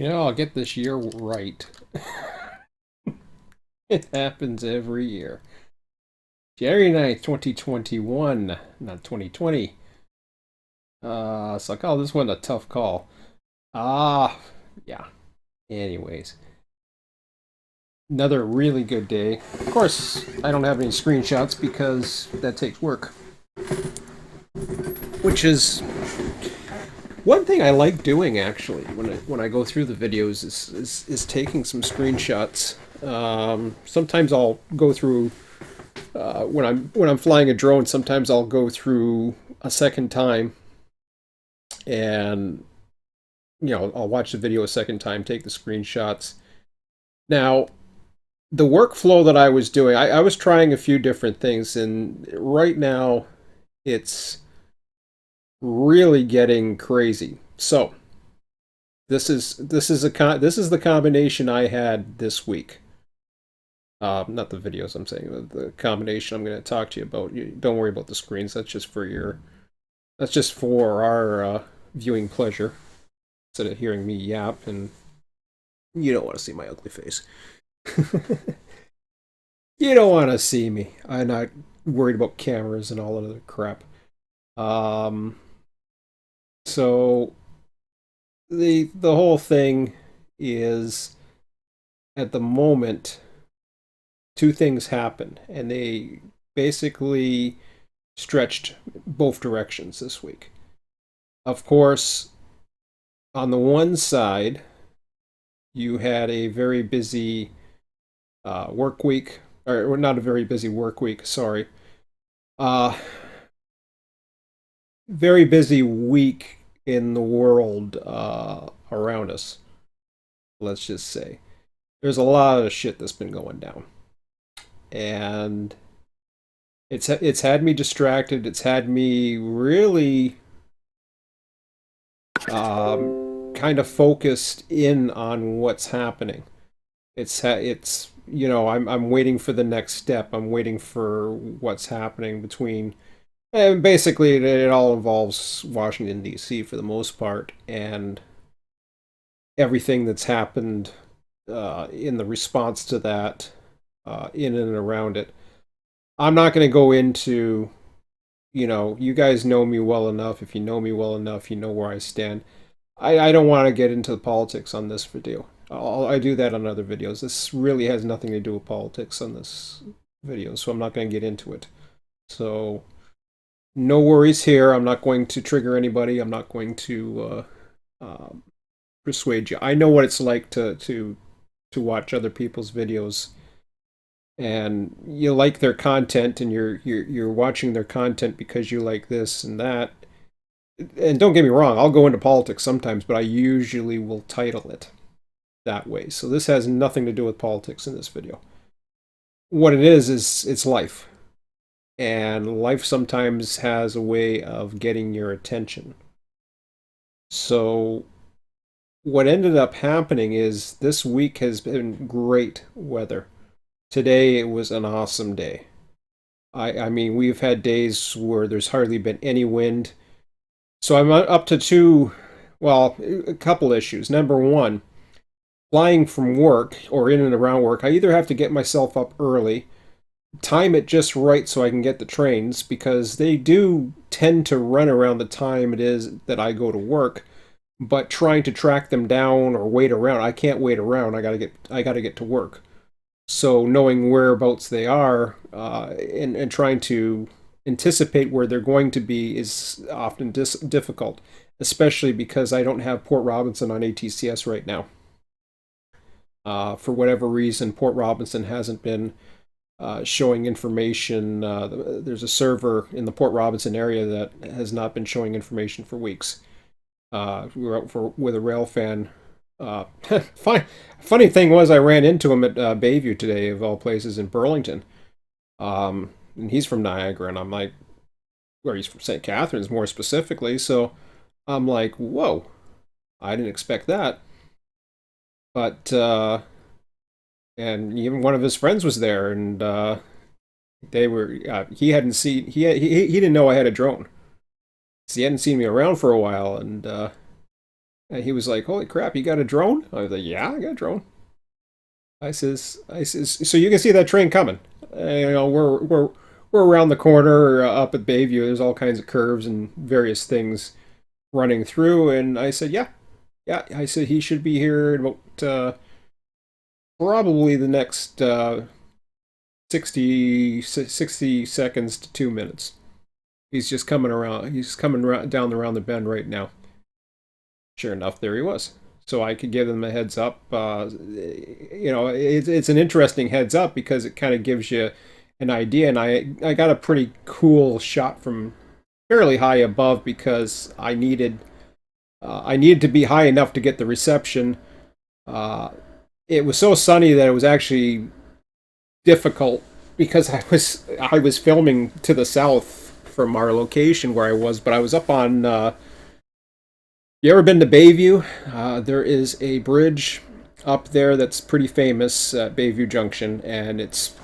I'll get this year right. It happens every year. January 9th, 2021, not 2020. So I call this one a tough call. Ah, yeah. Anyways, another really good day. Of course, I don't have any screenshots because that takes work. Which is one thing I like doing actually when I go through the videos is taking some screenshots. Sometimes I'll go through when I'm flying a drone. Sometimes I'll go through a second time and I'll watch the video a second time, take the screenshots. Now, the workflow that I was doing, I was trying a few different things, and right now it's really getting crazy. So this is the combination I had this week. Not the videos I'm saying, the combination I'm going to talk to you about. Don't worry about the screens. That's just for our viewing pleasure instead of hearing me yap, and you don't want to see my ugly face. You don't want to see me. I'm not worried about cameras and all that other crap. Um, so the whole thing is at the moment two things happen, and they basically stretched both directions this week. Of course, on the one side, you had a very busy work week, or not a very busy work week, sorry. Uh, Very busy week in the world around us, let's just say. There's a lot of shit that's been going down. And it's had me distracted. It's had me really kind of focused in on what's happening. It's I'm waiting for the next step. I'm waiting for what's happening between. And basically, it all involves Washington D.C. for the most part, and everything that's happened in the response to that, in and around it. I'm not going to go into, you guys know me well enough. If you know me well enough, you know where I stand. I don't want to get into the politics on this video. I do that on other videos. This really has nothing to do with politics on this video, so I'm not going to get into it. So, no worries here. I'm not going to trigger anybody. I'm not going to persuade you. I know what it's like to watch other people's videos, and you like their content, and you're watching their content because you like this and that. And don't get me wrong, I'll go into politics sometimes, but I usually will title it that way. So this has nothing to do with politics in this video. What it is it's life. And life sometimes has a way of getting your attention. So what ended up happening is this week has been great weather. Today it was an awesome day. I mean, we've had days where there's hardly been any wind. So I'm up to well, a couple issues. Number one, flying from work or in and around work, I either have to get myself up early, time it just right so I can get the trains, because they do tend to run around the time it is that I go to work. But trying to track them down or wait around, I can't wait around. I gotta get to work. So knowing whereabouts they are, and trying to anticipate where they're going to be is often difficult, especially because I don't have Port Robinson on ATCS right now. For whatever reason, Port Robinson hasn't been showing information. There's a server in the Port Robinson area that has not been showing information for weeks. We were out with a rail fan. Uh, funny thing was, I ran into him at Bayview today, of all places, in Burlington. And he's from Niagara, and I'm like, or he's from St. Catharines more specifically. So I'm like, whoa, I didn't expect that. But and even one of his friends was there, and they were. He hadn't seen. He didn't know I had a drone. So he hadn't seen me around for a while, and And he was like, "Holy crap, you got a drone?" I was like, "Yeah, I got a drone." I says, so you can see that train coming. We're around the corner up at Bayview. There's all kinds of curves and various things running through, and I said, "Yeah, yeah." I said he should be here in about probably the next 60 seconds to 2 minutes. He's just coming around. He's coming down around the bend right now. Sure enough, there he was. So I could give them a heads up. It's an interesting heads up because it kind of gives you an idea. And I got a pretty cool shot from fairly high above because I needed to be high enough to get the reception. Uh, it was so sunny that it was actually difficult because I was filming to the south from our location where I was, but I was up on. You ever been to Bayview? There is a bridge up there that's pretty famous at Bayview Junction, and it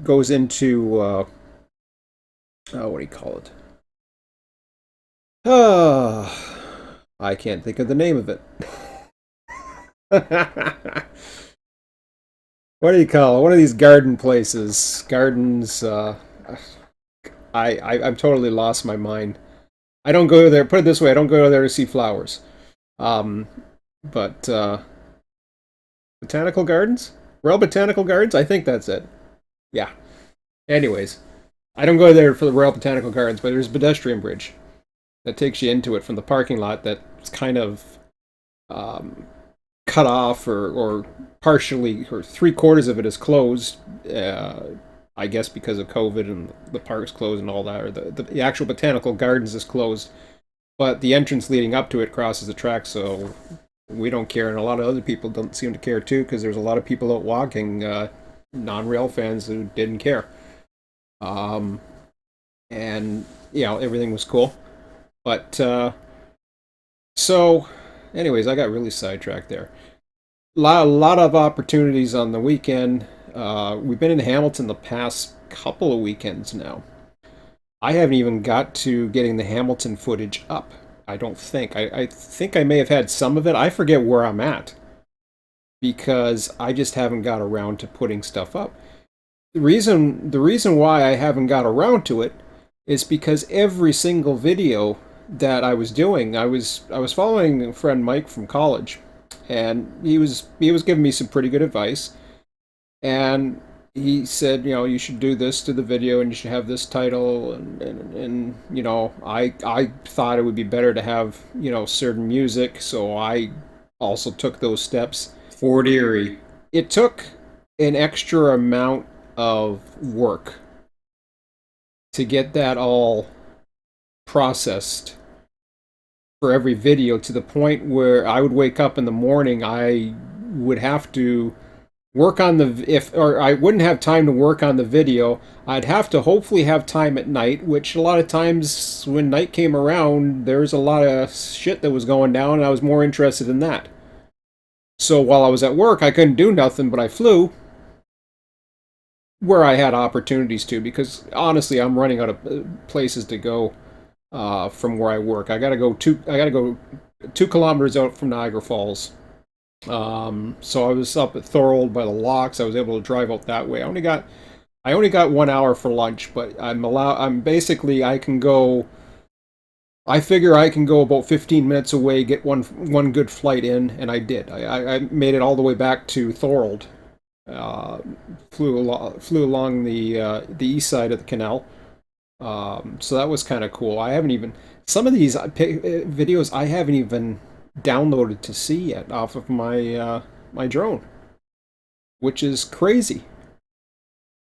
goes into what do you call it? I can't think of the name of it. What do you call it? One of these garden places? Gardens. I'm totally lost my mind. I don't go there. Put it this way: I don't go there to see flowers. Um, but Botanical Gardens, Royal Botanical Gardens. I think that's it. Yeah. Anyways, I don't go there for the Royal Botanical Gardens, but there's a pedestrian bridge that takes you into it from the parking lot. That's kind of um, cut off or partially or three-quarters of it is closed. I guess because of COVID and the park's closed and all that, or the actual botanical gardens is closed, but the entrance leading up to it crosses the track, so we don't care, and a lot of other people don't seem to care too, because there's a lot of people out walking, non-rail fans who didn't care. Um, and everything was cool, but so, anyways, I got really sidetracked there. A lot of opportunities on the weekend. We've been in Hamilton the past couple of weekends now. I haven't even got to getting the Hamilton footage up. I don't think. I think I may have had some of it. I forget where I'm at because I just haven't got around to putting stuff up. The reason why I haven't got around to it is because every single video that I was doing, I was following a friend Mike from college, and he was giving me some pretty good advice, and he said, you should do this to the video and you should have this title, and I thought it would be better to have, certain music, so I also took those steps. Fort Erie. It took an extra amount of work to get that all processed for every video to the point where I would wake up in the morning, I would have to work on the if or I wouldn't have time to work on the video. I'd have to hopefully have time at night, which a lot of times when night came around, there was a lot of shit that was going down, and I was more interested in that. So while I was at work, I couldn't do nothing, but I flew where I had opportunities to, because honestly, I'm running out of places to go from where I work. I gotta go 2 kilometers out from Niagara Falls. So I was up at Thorold by the locks. I was able to drive out that way. I only got 1 hour for lunch, but I'm basically I can go. I figure I can go about 15 minutes away, get one good flight in, and I did. I made it all the way back to Thorold. Uh, flew along the east side of the canal. So that was kind of cool. I haven't even some of these videos I haven't even downloaded to see yet off of my drone, which is crazy.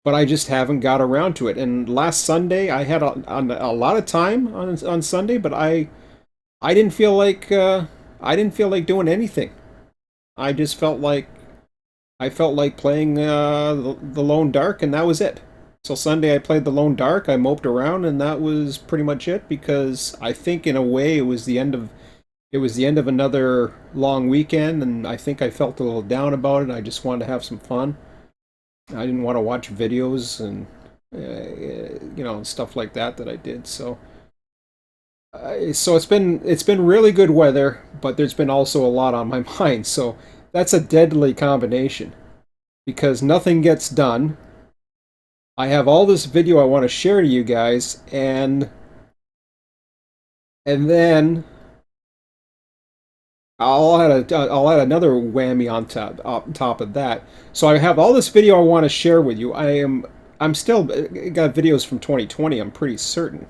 But I just haven't got around to it. And last Sunday I had a lot of time on Sunday, but I didn't feel like doing anything. I just felt like playing the Lone Dark, and that was it. So Sunday I played the Lone Dark. I moped around, and that was pretty much it. Because I think in a way it was the end of another long weekend, and I think I felt a little down about it. I just wanted to have some fun. I didn't want to watch videos and stuff like that I did. So So it's been really good weather, but there's been also a lot on my mind. So that's a deadly combination because nothing gets done. I have all this video I want to share to you guys, and then I'll add another whammy on top of that. So I have all this video I want to share with you. I'm still got videos from 2020. I'm pretty certain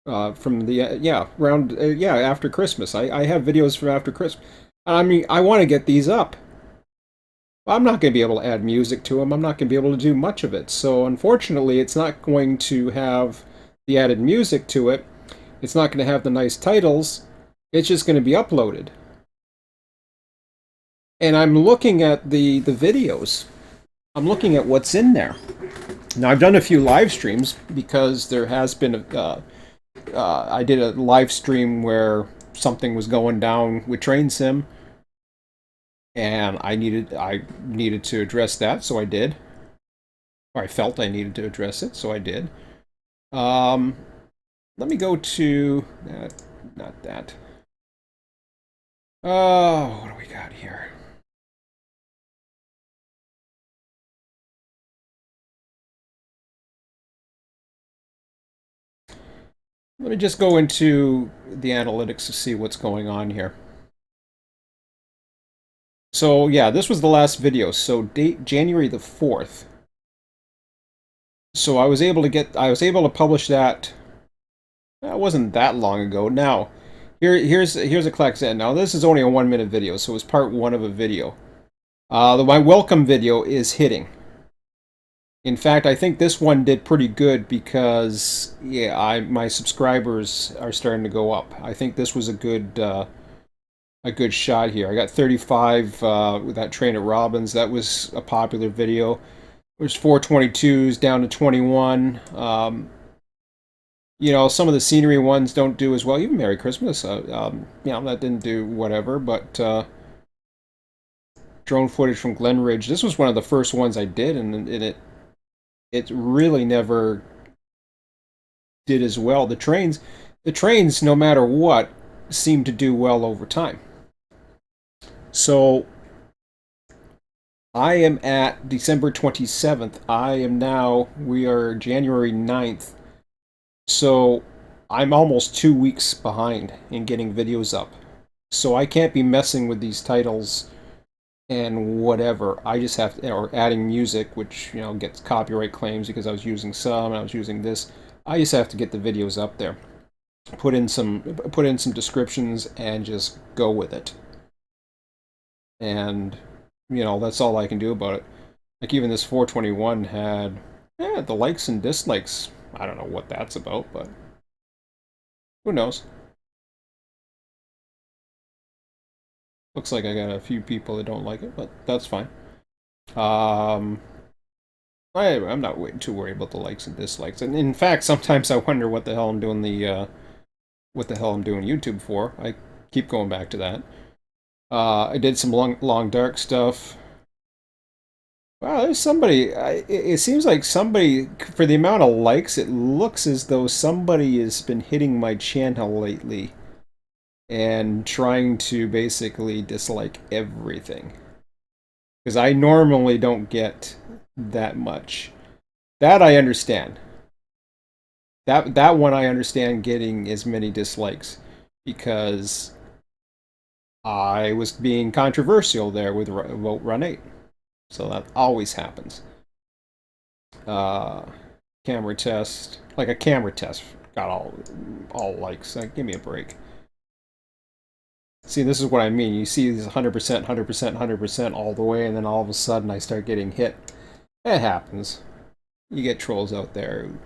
from the yeah around yeah after Christmas. I have videos from after Christmas. I mean I want to get these up. I'm not going to be able to add music to them. I'm not going to be able to do much of it. So unfortunately, it's not going to have the added music to it. It's not going to have the nice titles. It's just going to be uploaded. And I'm looking at the videos. I'm looking at what's in there. Now I've done a few live streams because there has been I did a live stream where something was going down with Train Sim, and I needed to address that, so I did. Or I felt I needed to address it, so I did. Um, Let me go to not that. Oh, what do we got here? Let me just go into the analytics to see what's going on here. So yeah, this was the last video. So date January the 4th. So I was able to publish that. That wasn't that long ago. Now, here's a clack set. Now this is only a 1 minute video, so it was part one of a video. My welcome video is hitting. In fact, I think this one did pretty good because yeah, my subscribers are starting to go up. I think this was a good shot here. I got 35 with that train at Robbins. That was a popular video. There's 422s down to 21. You know, some of the scenery ones don't do as well. Even Merry Christmas, you know, that didn't do whatever. But drone footage from Glen Ridge. This was one of the first ones I did, and it really never did as well. The trains, no matter what, seem to do well over time. So I am at December 27th. We are January 9th. So I'm almost 2 weeks behind in getting videos up. So I can't be messing with these titles and whatever. I just have to, or adding music, which, you know, gets copyright claims because I was using some and I was using this. I just have to get the videos up there. Put in some descriptions and just go with it. And you know, that's all I can do about it. Like even this 421 had the likes and dislikes. I don't know what that's about, but who knows? Looks like I got a few people that don't like it, but that's fine. Um, I'm not too worried about the likes and dislikes. And in fact, sometimes I wonder what the hell I'm doing what the hell I'm doing YouTube for. I keep going back to that. I did some long dark stuff. Wow, there's somebody. It seems like somebody, for the amount of likes, it looks as though somebody has been hitting my channel lately and trying to basically dislike everything. Because I normally don't get that much. That I understand. That one I understand getting as many dislikes because I was being controversial there with Vote Run 8. So that always happens. Uh, Camera test, like a camera test, got all likes. Like, give me a break. See, this is what I mean. You see these 100%, 100%, 100% all the way, and then all of a sudden I start getting hit. It happens. You get trolls out there who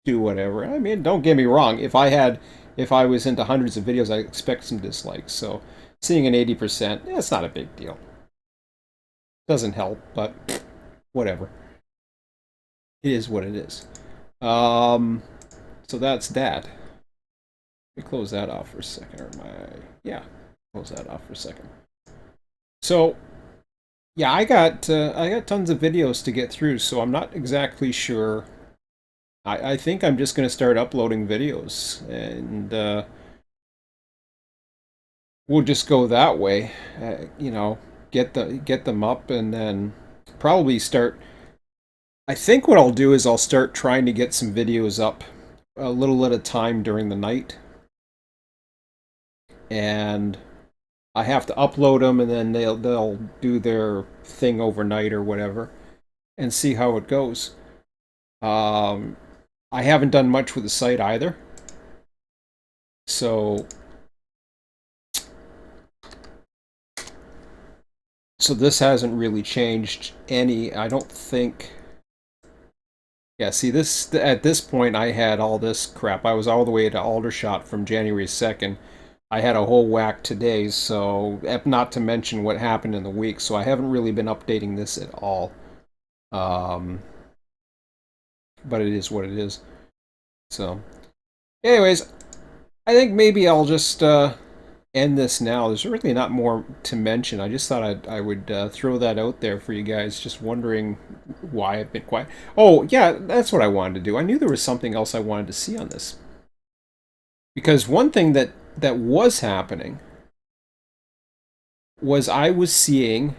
do whatever. I mean, don't get me wrong. If I was into hundreds of videos, I expect some dislikes. So seeing an 80%, it's not a big deal. Doesn't help, but whatever. It is what it is. So that's that. Let me close that off for a second. Yeah, close that off for a second. So yeah, I got tons of videos to get through, so I'm not exactly sure I think I'm just going to start uploading videos, and we'll just go that way. You know, get them up, and then probably start. I think what I'll do is I'll start trying to get some videos up a little at a time during the night, and I have to upload them, and then they'll do their thing overnight or whatever, and see how it goes. Um, I haven't done much with the site either, so this hasn't really changed any. I don't think. Yeah, see this at this point I had all this crap. I was all the way to Aldershot from January 2nd. I had a whole whack today, so not to mention what happened in the week, so I haven't really been updating this at all. Um, but it is what it is. So, anyways, I think maybe I'll just end this now. There's really not more to mention. I just thought I would throw that out there for you guys, just wondering why I've been quiet. Oh, yeah, that's what I wanted to do. I knew there was something else I wanted to see on this. Because one thing that was happening was I was seeing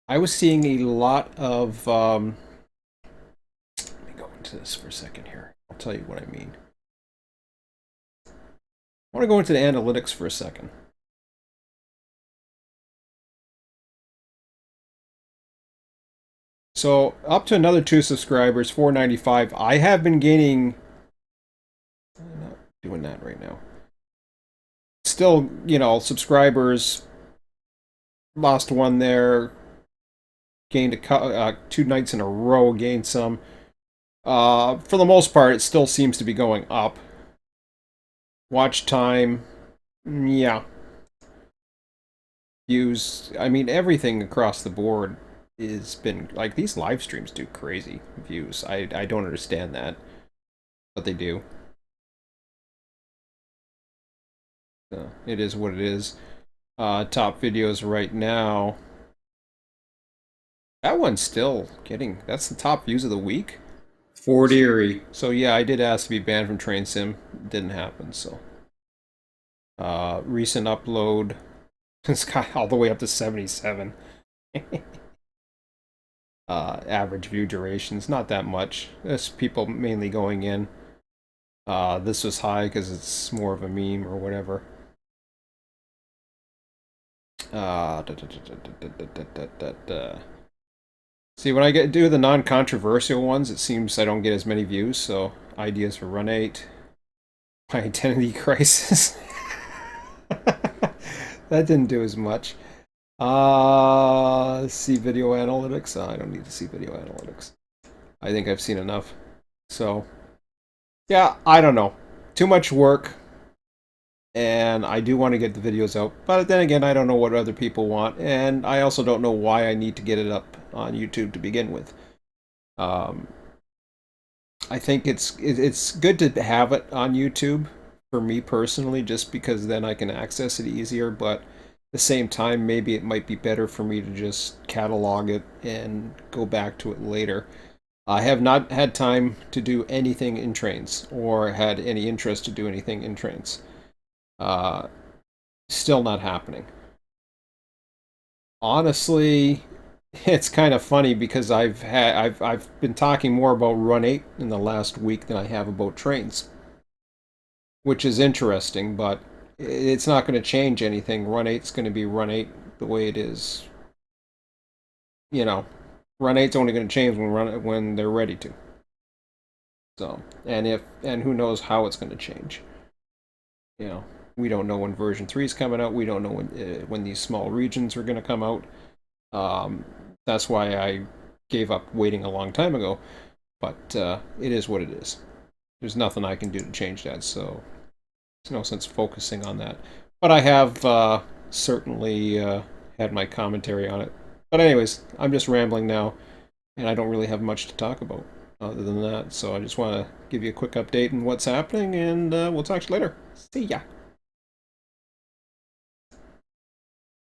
a lot of let me go into this for a second here. I'll tell you what I mean. I want to go into the analytics for a second. So up to another 2 subscribers, 495. I have been gaining. I'm not doing that right now. Still, you know, subscribers. Lost one there. Gained 2 nights in a row. Gained some. For the most part, it still seems to be going up. Watch time, yeah. Views, I mean, everything across the board has been like these live streams do crazy views. I don't understand that, but they do. It is what it is. Top videos right now. That one's still getting. That's the top views of the week. Fort Erie. So yeah, I did ask to be banned from Train Sim. It didn't happen. So recent upload. It's got all the way up to 77. Average view durations, not that much. There's people mainly going in. This was high because it's more of a meme or whatever. See, when I do the non-controversial ones, it seems I don't get as many views. So, ideas for Run 8, my identity crisis. That didn't do as much. See video analytics. I don't need to see video analytics. I think I've seen enough. So, yeah, I don't know. Too much work. And I do want to get the videos out. But then again, I don't know what other people want. And I also don't know why I need to get it up on YouTube to begin with. I think it's good to have it on YouTube for me personally, just because then I can access it easier. But at the same time, maybe it might be better for me to just catalog it and go back to it later. I have not had time to do anything in trains or had any interest to do anything in trains. Uh, Still not happening. Honestly, it's kind of funny because I've been talking more about Run 8 in the last week than I have about trains, which is interesting, but it's not going to change anything. Run 8's going to be Run 8 the way it is. You know, Run 8's only going to change when they're ready to. So, and who knows how it's going to change. You know, we don't know when version 3 is coming out. We don't know when these small regions are going to come out. That's why I gave up waiting a long time ago. But it is what it is. There's nothing I can do to change that, so there's no sense focusing on that. But I have certainly had my commentary on it. But anyways, I'm just rambling now, and I don't really have much to talk about other than that. So I just want to give you a quick update on what's happening, and we'll talk to you later. See ya.